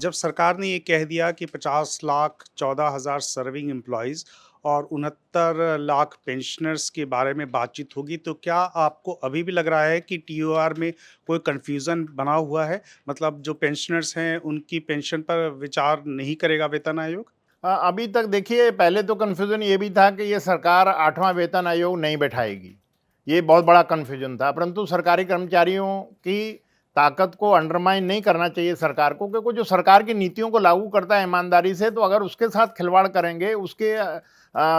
जब सरकार ने ये कह दिया कि 50 लाख 14,000 सर्विंग एम्प्लॉइज़ और 69 लाख पेंशनर्स के बारे में बातचीत होगी, तो क्या आपको अभी भी लग रहा है कि टीओआर में कोई कन्फ्यूज़न बना हुआ है? मतलब जो पेंशनर्स हैं, उनकी पेंशन पर विचार नहीं करेगा वेतन आयोग? अभी तक देखिए, पहले तो कन्फ्यूज़न ये भी था कि ये सरकार 8वां वेतन आयोग नहीं बैठाएगी। ये बहुत बड़ा कन्फ्यूज़न था, परंतु सरकारी कर्मचारियों की ताकत को अंडरमाइन नहीं करना चाहिए सरकार को, क्योंकि जो सरकार की नीतियों को लागू करता है ईमानदारी से, तो अगर उसके साथ खिलवाड़ करेंगे, उसके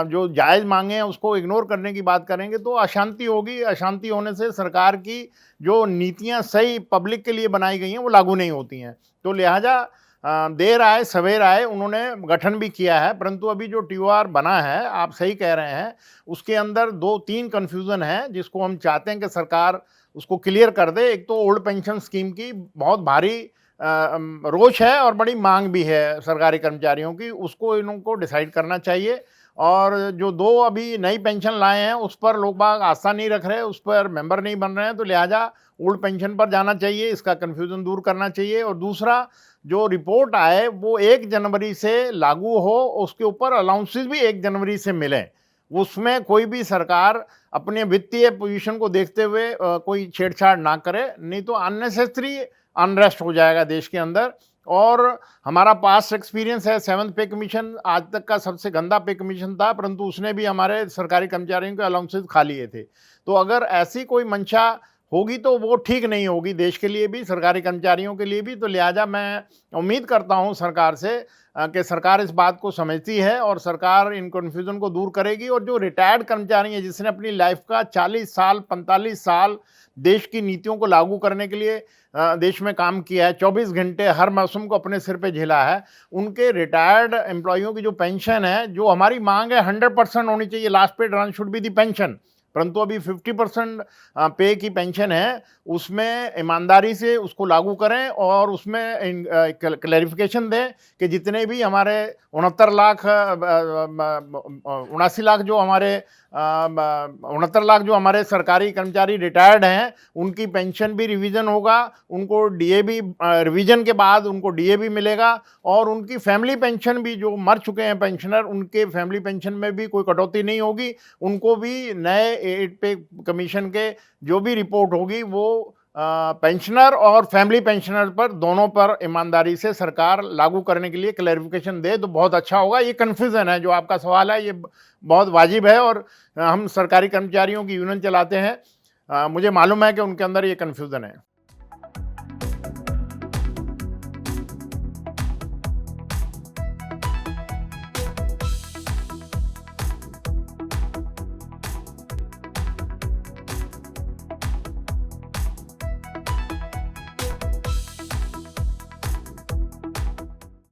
जो जायज़ माँगे हैं उसको इग्नोर करने की बात करेंगे, तो अशांति होगी। अशांति होने से सरकार की जो नीतियाँ सही पब्लिक के लिए बनाई गई हैं, वो लागू नहीं होती हैं। तो लिहाजा देर आए सवेर आए, उन्होंने गठन भी किया है, परंतु अभी जो टीओआर बना है, आप सही कह रहे हैं, उसके अंदर 2-3 कन्फ्यूज़न है, जिसको हम चाहते हैं कि सरकार उसको क्लियर कर दे। एक तो ओल्ड पेंशन स्कीम की बहुत भारी रोष है और बड़ी माँग भी है सरकारी कर्मचारियों की, उसको इनको डिसाइड करना चाहिए। और जो 2 अभी नई पेंशन लाए हैं, उस पर लोग बाग आस्था नहीं रख रहे, उस पर मेंबर नहीं बन रहे हैं, तो लिहाजा ओल्ड पेंशन पर जाना चाहिए, इसका कन्फ्यूज़न दूर करना चाहिए। और दूसरा, जो रिपोर्ट आए वो 1 जनवरी से लागू हो, उसके ऊपर अलाउंसेस भी 1 जनवरी से मिलें। उसमें कोई भी सरकार अपने वित्तीय पोजीशन को देखते हुए कोई छेड़छाड़ ना करे, नहीं तो अननेसेसरी अनरेस्ट हो जाएगा देश के अंदर। और हमारा पास्ट एक्सपीरियंस है, 7th पे कमीशन आज तक का सबसे गंदा पे कमीशन था, परंतु उसने भी हमारे सरकारी कर्मचारियों के अलाउंसेस खा लिए थे। तो अगर ऐसी कोई मंशा होगी तो वो ठीक नहीं होगी देश के लिए भी, सरकारी कर्मचारियों के लिए भी। तो लिहाजा मैं उम्मीद करता हूँ सरकार से कि सरकार इस बात को समझती है और सरकार इन कन्फ्यूज़न को दूर करेगी। और जो रिटायर्ड कर्मचारी हैं, जिसने अपनी लाइफ का 40 साल 45 साल देश की नीतियों को लागू करने के लिए देश में काम किया है, 24 घंटे हर मौसम को अपने सिर पे झेला है, उनके रिटायर्ड एम्प्लॉइयों की जो पेंशन है, जो हमारी मांग है 100% होनी चाहिए, लास्ट पे run should be the pension, परंतु अभी 50% पे की पेंशन है, उसमें ईमानदारी से उसको लागू करें और उसमें क्लैरिफिकेशन दें कि जितने भी हमारे 69 लाख 79 लाख जो हमारे 69 लाख जो हमारे सरकारी कर्मचारी रिटायर्ड हैं, उनकी पेंशन भी रिवीजन होगा, उनको डीए भी रिवीजन के बाद उनको डीए भी मिलेगा। और उनकी फैमिली पेंशन भी, जो मर चुके हैं पेंशनर, उनके फैमिली पेंशन में भी कोई कटौती नहीं होगी, उनको भी नए 8 पे कमीशन के जो भी रिपोर्ट होगी वो पेंशनर और फैमिली पेंशनर पर, दोनों पर ईमानदारी से सरकार लागू करने के लिए क्लैरिफिकेशन दे तो बहुत अच्छा होगा। ये कन्फ्यूज़न है, जो आपका सवाल है, ये बहुत वाजिब है। और हम सरकारी कर्मचारियों की यूनियन चलाते हैं, मुझे मालूम है कि उनके अंदर ये कन्फ्यूज़न है।